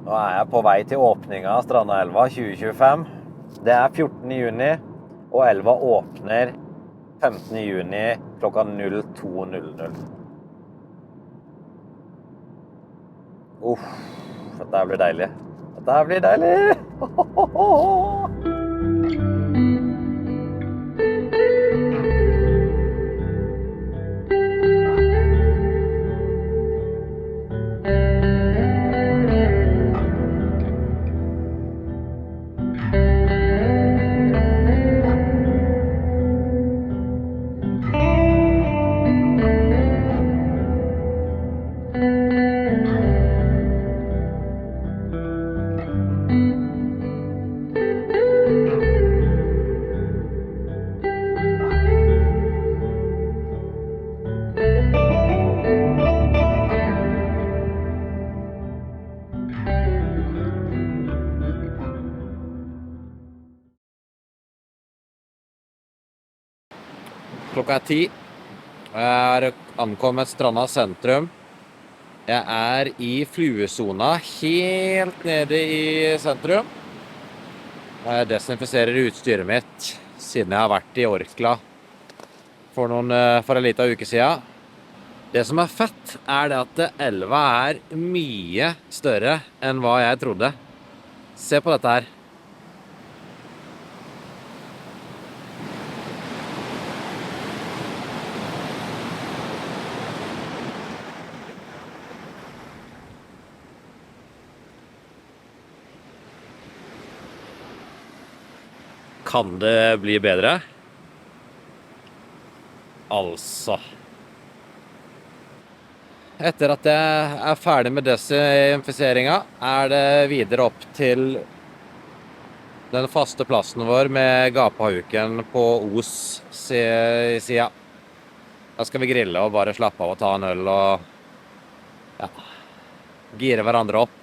Nå er jeg på vei til åpningen av Strandaelva 2025. Det er 14. juni, og elva åpner 15. juni klokka 02:00. Uff, dette blir deilig. Dette blir deilig! Klokka er 10. Jeg er ankommet Stranda sentrum. Jeg er i fluesona helt nede i sentrum. Jeg desinfiserer utstyret mitt siden jeg har vært i Orkla for en liten uke siden. Det som er fett er det at elva er mye større enn hva jeg trodde. Se på dette her. Kan det bli bedre? Altså. Etter at jeg er ferdig med desinfiseringen, er det videre opp til den faste plassen vår med gapahuken på Os siden. Da skal vi grille og bare slappe av og ta en øl og gire hverandre opp.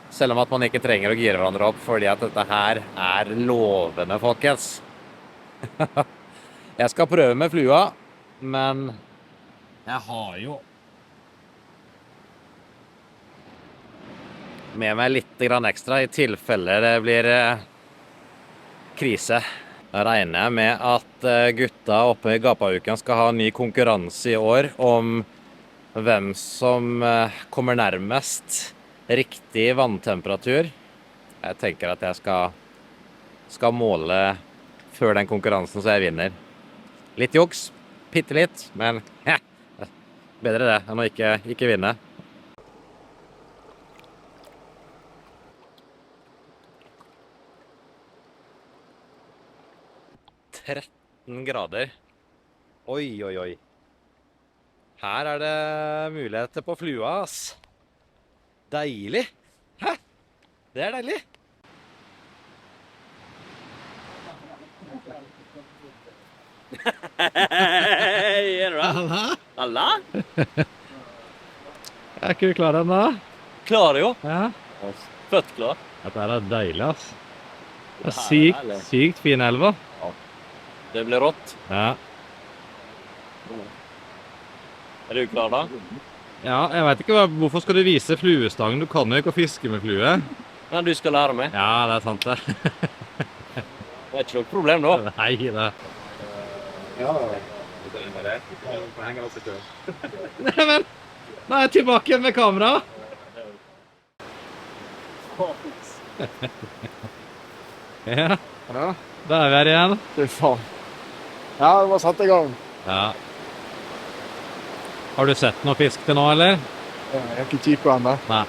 Selv om at man ikke trenger å gire hverandre opp, fordi at dette her er lovende, folkens. Jeg skal prøve med flua, men jeg har jo med meg litt ekstra i tilfelle det blir krise. Da regner jeg med at gutta oppe i gapahuken skal ha en ny konkurranse i år om hvem som kommer nærmest riktig vanntemperatur. Jeg tenker at jeg skal måle før den konkurransen så jeg vinner. Litt juks, bitte litt, men bedre det enn å ikke vinne. «13 grader. Oi, oi, oi. Her er det muligheter på flua, ass. Deilig. Hæ? Det er deilig. Gjør du det? Alla? Alla? Er ikke du klar ennå? Klar jo. Ja. Født klar. Dette er deilig, ass. Det er Herlig. sykt fin elva. Det blir rått. Ja. Er du klar da? Ja, jeg vet ikke hvorfor skal du vise fluestang. Du kan jo ikke fiske med flue. Men du skal lære meg. Ja, det er sant det. Det er ikke noe problem da. Nei, det. Ja, det er det. Du får henge opp litt. Nei, men, nå er jeg tilbake igjen med kamera. Ja, Ja, da er vi her igjen. det er faen. Ja, det var satt i gang. Ja. Har du sett noe fisk til nå, eller? Jeg har ikke kikket ennå. Nei.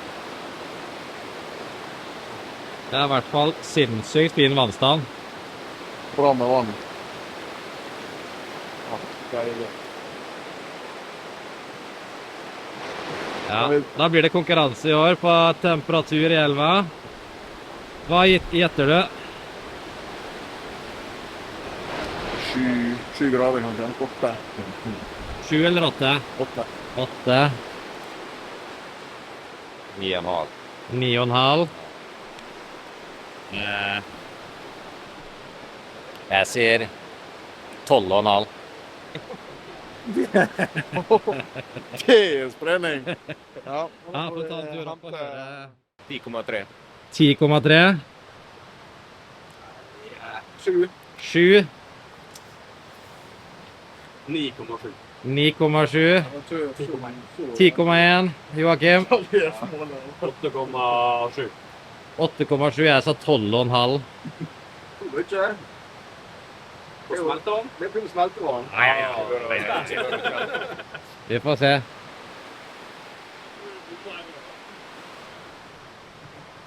Det er i hvert fall sinnssykt fin vannstand. Bra med vann. Ja, deilig. Ja, da blir det konkurranse i år på temperatur i elva. Hva gjetter du? 7 grader kanskje. 8. 7 eller 8? 8. 8. 9,5. 9,5. Jeg sier 12,5. Det er spredning. Ja, Ja, få ta en tur opp og høre. 10,3. 10,3. 7. 7. 9,7. 9,7. 10,1. Joakim. 8,7. 8,7. Jeg sa 12,5. Smeltevann? Det blir smeltevann. Vi får se.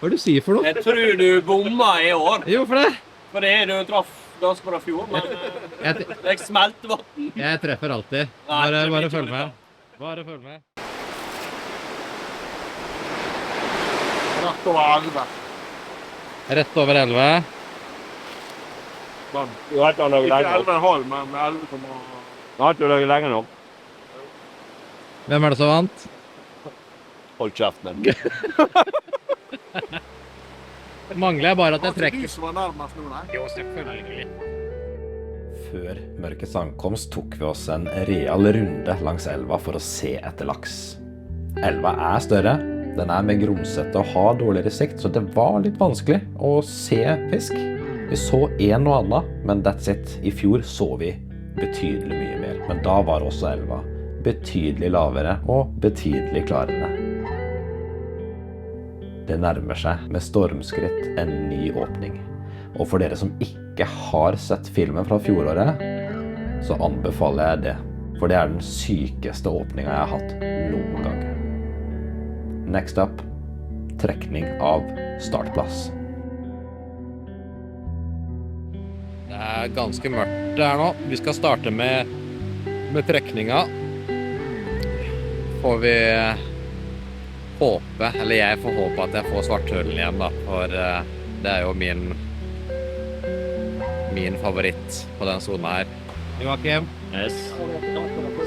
Hva du sier for noe? Jeg tror du bomma I år. Jo, for det. For det du traff ganske bra fjor, men det smeltevann. Jeg treffer alltid. Bare følg med. Bare følg med. Rett over 11. Rett over 11. Du har ikke løyet lenge nok. Ikke 11,5, men 11,5. Du har ikke løyet lenge nok. Hvem det som vant? Hold kjeften. Mangler jeg bare at jeg trekker. Du som var nærmest nå, nei? Jo, selvfølgelig. Før mørkets ankomst tok vi oss en real runde langs elva for å se etter laks. Elva større, den mer grumsete og har dårligere sikt, så det var litt vanskelig å se fisk. Vi så en og annen, men that's it. I fjor så vi betydelig mye mer, men da var også elva betydelig lavere og betydelig klarere. Det nærmer seg med stormskritt en ny åpning. Og for dere som ikke har sett filmen fra fjoråret, så anbefaler jeg det. For det den sykeste åpningen jeg har hatt noen gang. Next up, trekning av startplass. Det ganske mørkt her nå. Vi skal starte med trekninga. Får vi håpe, eller jeg får håpe at jeg får svarthølen igjen da, for det jo min favoritt på den zonen her. Joakim, Yes.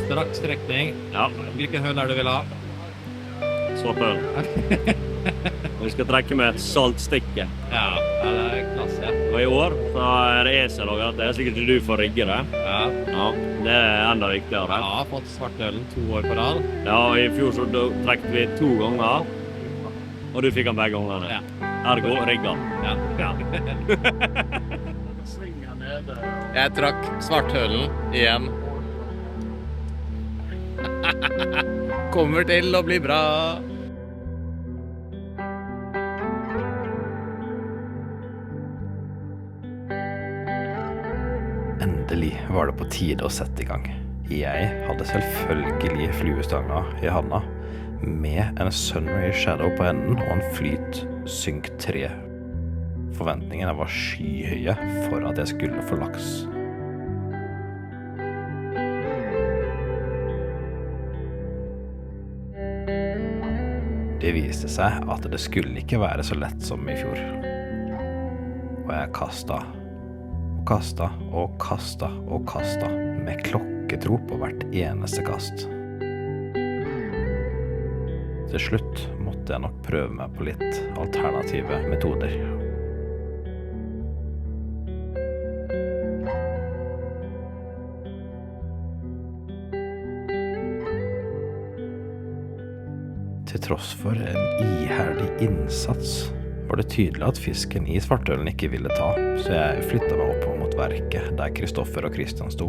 straks trekning. Ja, Hvilken høl du vil ha? svart øl. Vi skal trekke med et saltstikke. Ja, det klasse. Og I år så det ESA-laget. Det sikkert du får rigge det. Ja, Ja, det enda viktigere. jeg har fått svartølen 2 år på rad. Ja, og I fjor så trekket vi 2 ganger, og du fikk den begge gangene. Ja. Ergo rigga. Ja. Ja. Jeg trakk svarthølen igjen. Kommer til å bli bra. Endelig var det på tide å sette I gang. Jeg hadde selvfølgelig fluestanga I handa, med en Sunray Shadow på enden og en flyt Synk 3. Forventningene var skyhøye for at jeg skulle få laks. Det viste seg at det skulle ikke være så lett som I fjor. Og jeg kastet og kastet med klokketro på hvert eneste kast. Til slutt måtte jeg nok prøve meg på litt alternative metoder. Til tross for en iherdig innsats var det tydelig at fisken I svartølen ikke ville ta, så jeg flyttet meg opp mot verket der Kristoffer og Kristian sto.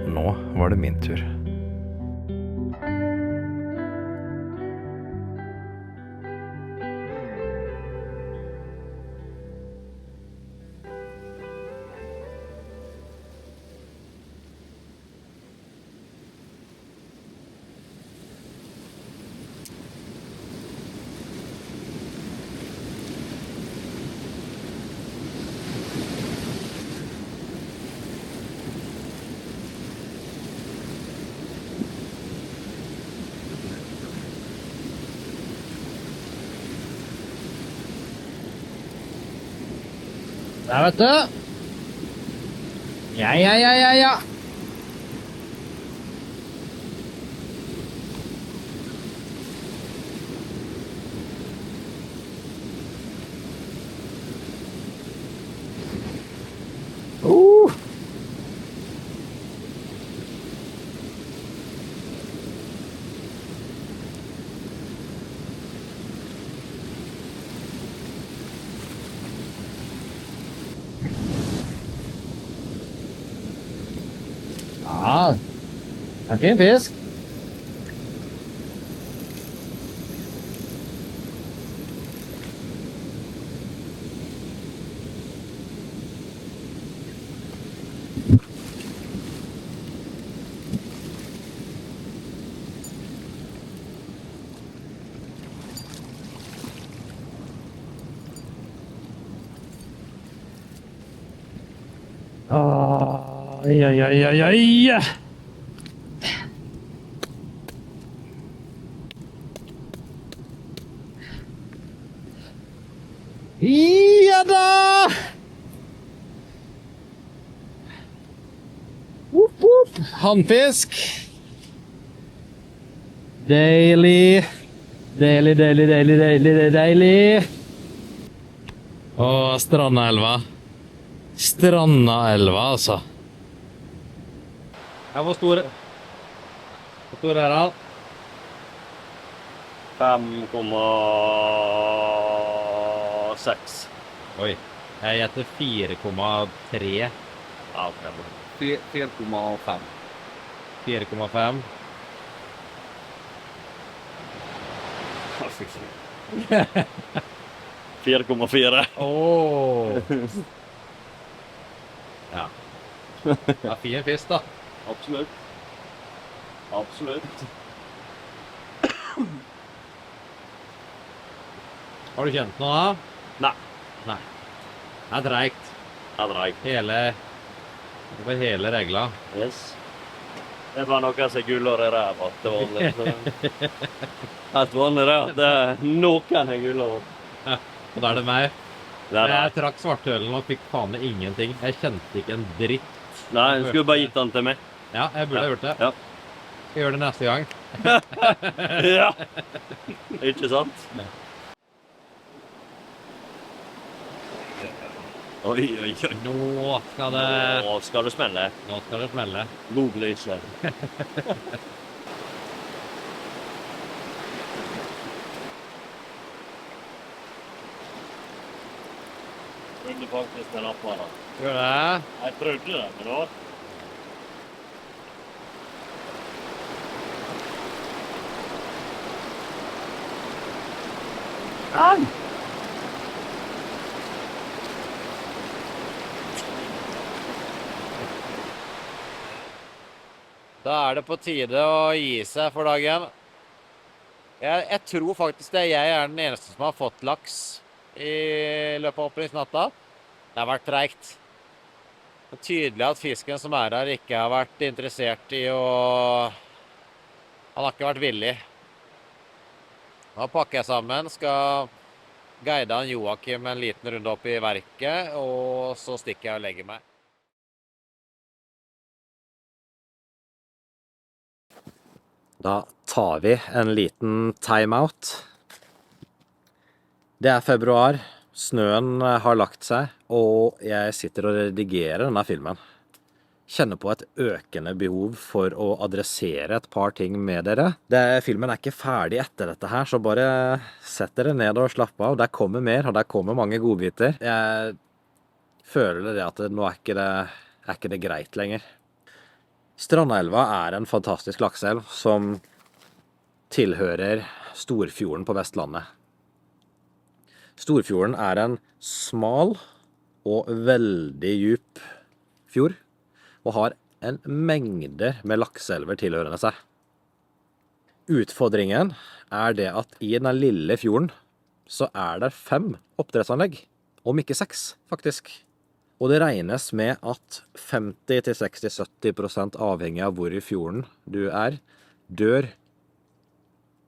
Nå var det min tur. Der, vet du. Ja. Ja, det er fin fisk. Ai. Ja da! Handfisk. Deilig. Deilig. Og Strandaelva. Strandaelva, altså. Ja, hvor stor er den? 5,6. Oi, jeg gjetter 4,3. Ja, ok. 4,5. 4,5. Ja, fy faen. 4,4. Åh. Ja. Ja, fin fisk da. Absolutt. Absolutt. Har du kjent noe da? Nei. Nei. Det er dreigt. Det er dreigt. Over hele regla. Yes. Det er bare noe som guller i ræva til vanlig. Helt vanlig det. Det er noen er guller. Ja, og da er det meg. Det er det. Jeg trakk svartølen og fikk faen meg ingenting. Jeg kjente ikke en dritt. Nei, du skulle bare gitt den til meg. Ja, jeg burde ha gjort det. Ja. Skal gjøre det neste gang. Ja. Ikke sant? Oi. Nå skal det... Nå skal det smelle. Nå skal det smelle. God lyse. Jeg trodde faktisk den appa da. Gjør det? Jeg trodde det, men da... Da er det på tide å gi seg for dagen. Jeg tror faktisk jeg er den eneste som har fått laks i løpet av åpningsnatta. Det har vært treigt. Det er tydelig at fisken som er her ikke har vært interessert i å... Han har ikke vært villig. Nå pakker jeg sammen, skal guide han Joakim en liten runde opp i verket, og så stikker jeg og legger meg. Da tar vi en liten timeout. Det er februar, snøen har lagt seg, og jeg sitter og redigerer denne filmen. Kjenner på et økende behov for å adressere et par ting med dere. Filmen er ikke ferdig etter dette her, så bare sett dere ned og slapp av. Der kommer mer, og der kommer mange godbiter. Jeg føler det at nå er ikke det greit lenger. Strandaelva er en fantastisk lakseelv som tilhører Storfjorden på Vestlandet. Storfjorden er en smal og veldig djup fjord, og har en mengde med lakseelver tilhørende seg. Utfordringen er det at i den lille fjorden så er det 5 oppdrettsanlegg, om ikke 6 faktisk. Og det regnes med at 50-60-70% avhengig av hvor i fjorden du er, dør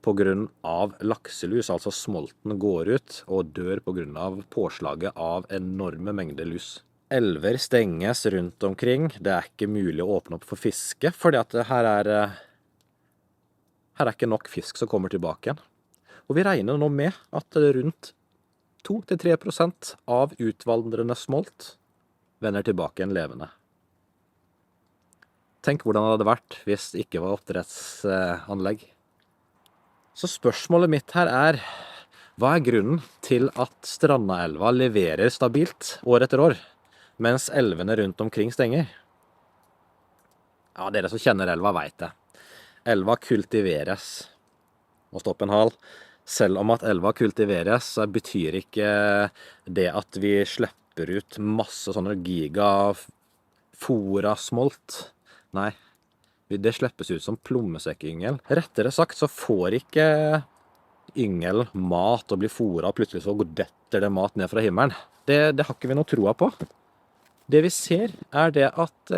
på grunn av lakselus, altså smolten går ut og dør på grunn av påslaget av enorme mengder lus. Elver stenges rundt omkring, det er ikke mulig å åpne opp for fiske, fordi at her er ikke nok fisk som kommer tilbake igjen. Og vi regner nå med at rundt 2-3% av utvandrende smolt vender tilbake igjen levende. Tenk hvordan det hadde vært hvis det ikke var oppdrettsanlegg. Så spørsmålet mitt her er, hva er grunnen til at Strandaelva leverer stabilt år etter år, mens elvene rundt omkring stenger? Ja, dere som kjenner elva vet det. Elva kultiveres. Må stoppe en hal. Selv om at elva kultiveres, så betyr ikke det at vi slipper ut masse sånne gigafora smolt. Nei, det slippes ut som plommesekkyngel. Rettere sagt så får ikke yngel mat og blir fôret, og plutselig så detter det mat ned fra himmelen. Det har ikke vi noe troa på. Det vi ser er det at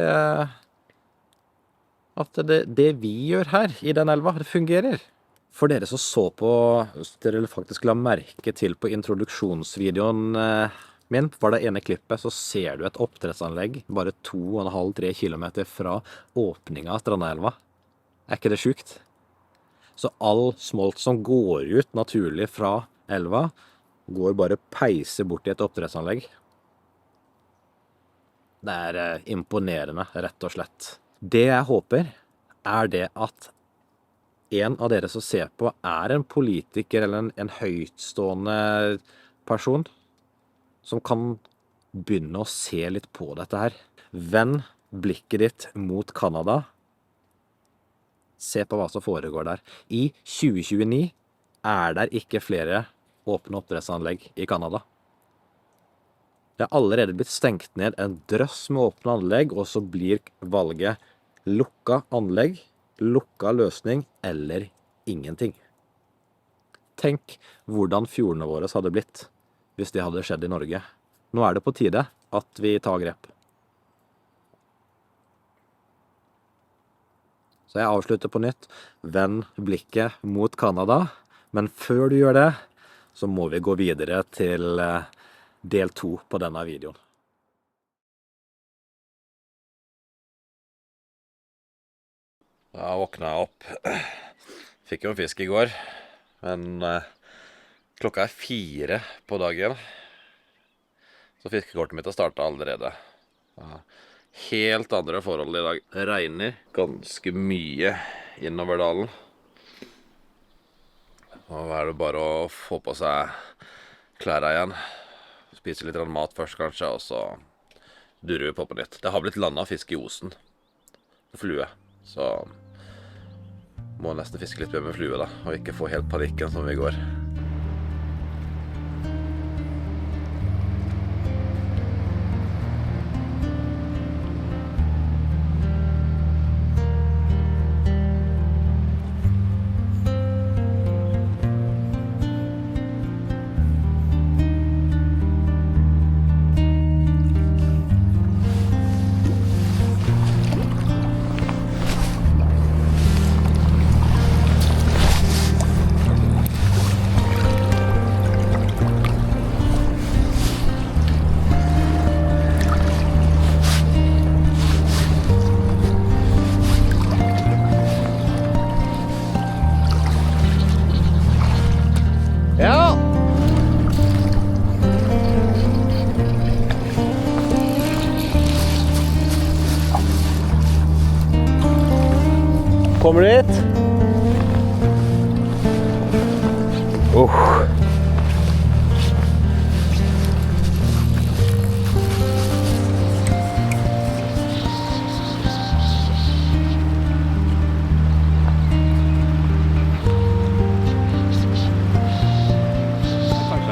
det vi gjør her i den elva, det fungerer. For dere som så på, dere faktisk la merke til på introduksjonsvideoen min, var det ene klippet, så ser du et oppdrettsanlegg bare 2,5-3 kilometer fra åpningen av Strandaelva. Er ikke det sjukt? Så all smolt som går ut naturlig fra elva, går bare peiser bort i et oppdrettsanlegg. Det er imponerende, rett og slett. Det jeg håper er det at en av dere som ser på er en politiker eller en høytstående person som kan begynne å se litt på dette her. Vend blikket ditt mot Kanada. Se på hva som foregår der. I 2029 er der ikke flere åpne oppdrettsanlegg i Kanada. Det har allerede blitt stengt ned en drøss med åpne anlegg, og så blir valget lukka anlegg, lukka løsning eller ingenting. Tenk hvordan fjordene våre hadde blitt hvis det hadde skjedd i Norge. Nå er det på tide at vi tar grep. Så jeg avslutter på nytt. Vend blikket mot Kanada. Men før du gjør det, så må vi gå videre til del 2 på denne videoen. Da våkna jeg opp. Fikk jo en fisk i går, men klokka er 4 på dagen, så fiskekortet mitt har startet allerede. Helt andre forhold i dag. Det regner ganske mye innover dalen. Nå er det bare å få på seg klærne igjen. Spise litt mat først kanskje, og så durer vi på nytt. Det har blitt landet fisk i Osen. Flue. Så må nesten fiske litt mer med flue da, og ikke få helt panikken som vi går. Kommer du hit?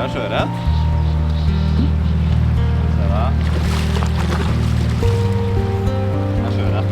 Kanskje det er sjøørret? Se da. Det er sjøørret.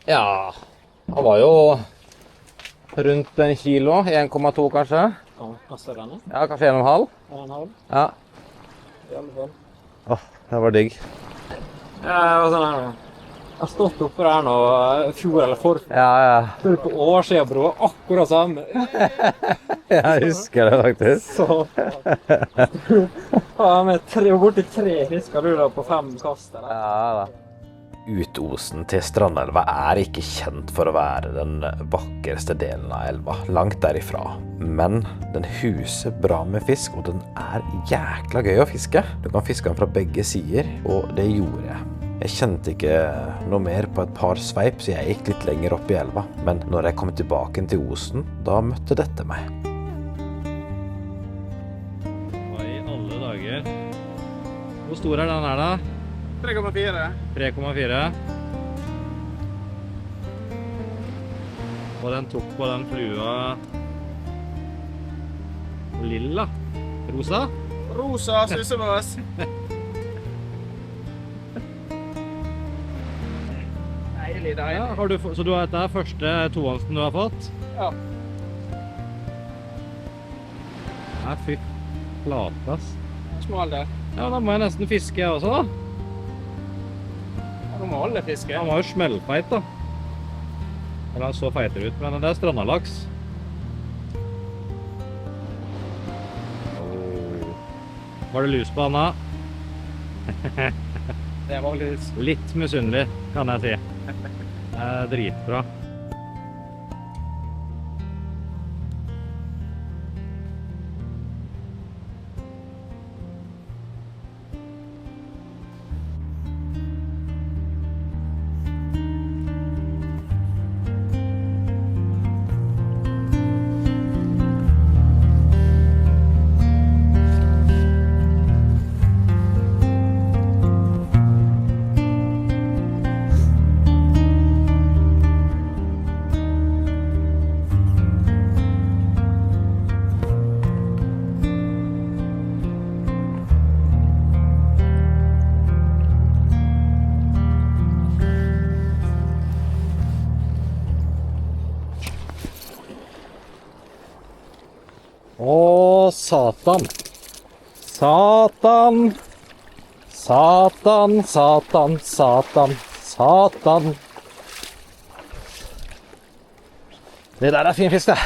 Ja, han var jo rundt en kilo, 1,2 kanskje. Ja, kanskje 1,5. Ja. I alle fall. Åh, det var digg. Jeg har stått oppe der nå fjor eller forfjor. Ja. På årsida, bro. Akkurat samme. Jeg husker det faktisk. Så. Ja, med borti 3 fisker du da på 5 kast. Eller? Ja da. Utosen til Strandelva er ikke kjent for å være den vakreste delen av elva, langt derifra. Men den huser bra med fisk, og den er jækla gøy å fiske. Du kan fiske den fra begge sider, og det gjorde jeg. Jeg kjente ikke noe mer på et par sveip, så jeg gikk litt lenger opp i elva. Men når jeg kom tilbake til Osen, da møtte dette meg. Hva i alle dager? Hvor stor er den her da? 3,4. 3,4. Og den tok på den flua lilla. Rosa? Rosa susebås. Deilig, deilig. Ja, så dette er første tohåndsen du har fått? Ja. Ja, fy flatas. Smal der. Ja, da må jeg nesten fiske jeg også da. Nå må alle fiske. Han var jo smellfeit da. Eller han så feitere ut, men det er strandalaks. Var det lus på Anna? Det var lus. Litt misunnelig, kan jeg si. Det er dritbra. Å, satan. Satan. Satan, satan, satan, satan. Det der er fin fisk, det.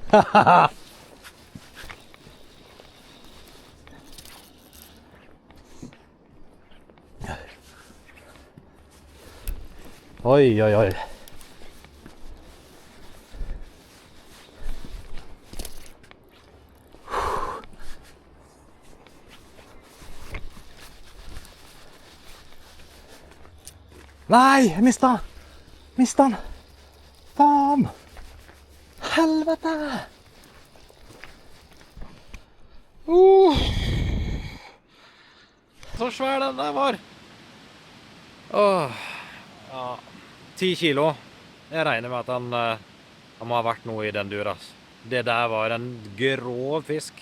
Hahaha. Oi, oi, oi. Nei, jeg mistet den. Mistet den. Faen. Helvete. Så svær den der var. Ja, 10 kilo. Jeg regner med at han må ha vært noe i den dura. Det der var en grov fisk.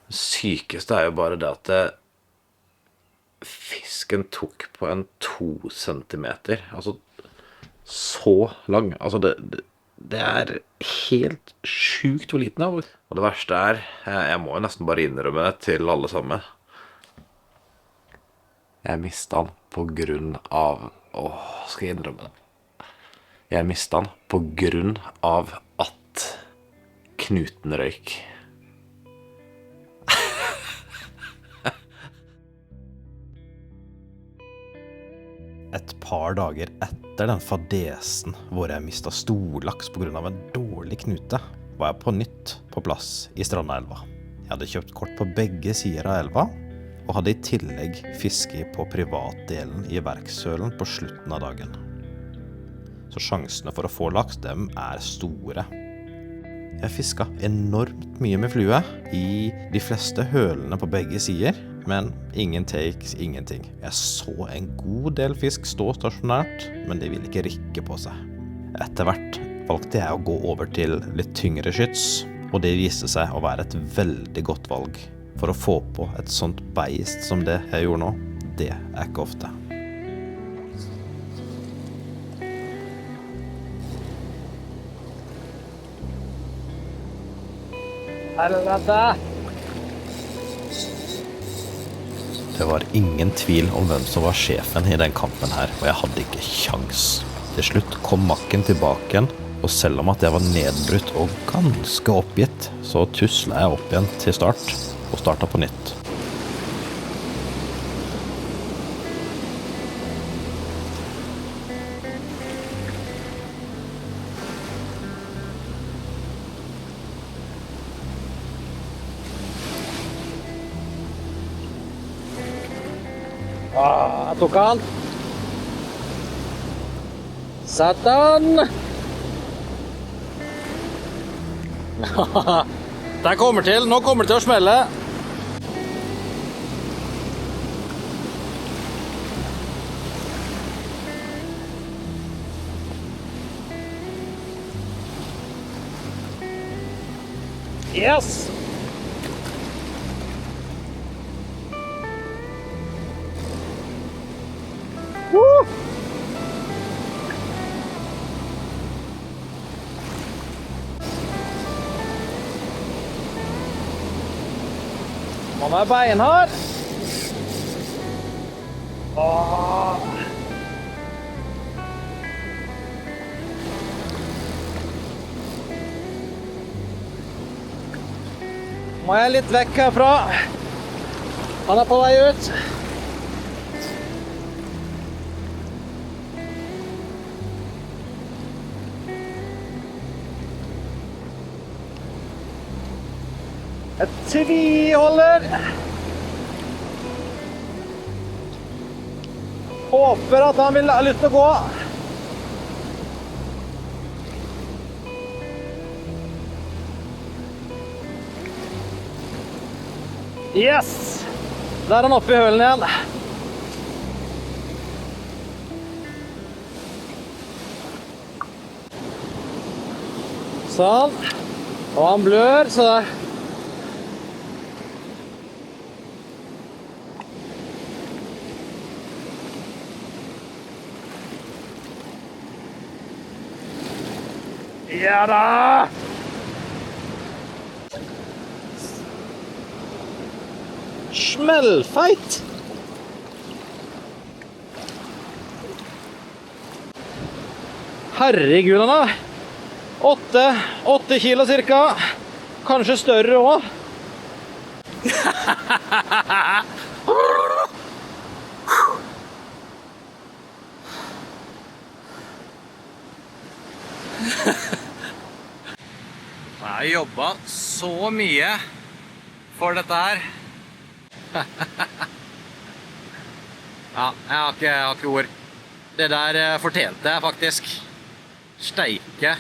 Det sykeste er jo bare det at fisken tok på en 2 centimeter. Altså, så lang. Altså, det er helt sjukt hvor liten det er. Og det verste er, jeg må jo nesten bare innrømme det til alle sammen. Jeg mistet den på grunn av, skal jeg innrømme det? Jeg mistet den på grunn av at knuten røyk. Et par dager etter den fadesen hvor jeg mistet storlaks på grunn av en dårlig knute, var jeg på nytt på plass i Strandelva. Jeg hadde kjøpt kort på begge sider av elva, og hadde i tillegg fisket på privatdelen i Verksølen på slutten av dagen. Så sjansene for å få laks, dem er store. Jeg fisket enormt mye med flue i de fleste hølene på begge sider, men ingen takes, ingenting. Jeg så en god del fisk stå stasjonært, men de ville ikke rikke på seg. Etter hvert valgte jeg å gå over til litt tyngre skyts, og det viste seg å være et veldig godt valg. For å få på et sånt beist som det jeg gjorde nå, det er ikke ofte. Det var ingen tvil om hvem som var sjefen i den kampen her, og jeg hadde ikke kjangs. Til slutt kom makken tilbake igjen, og selv om at jeg var nedbrutt og ganske oppgitt, så tuslet jeg opp igjen til start, og startet på nytt. Jeg tok han. Satan! Det kommer til. Nå kommer det til å smelle. Yes! Man er beinhard. Må jeg litt vekk herfra. Han er på vei ut. Jeg tviholder. Håper at han vil ha lyst til å gå. Yes! Der er han oppe i hølen igjen. Sånn. Og han blør, så ja da! Smellfeit! Herregud, han er 8 kilo cirka. Kanskje større også. Jeg har jobbet så mye for dette her. Ja, jeg har ikke ord. Det der fortjente jeg faktisk. Steike.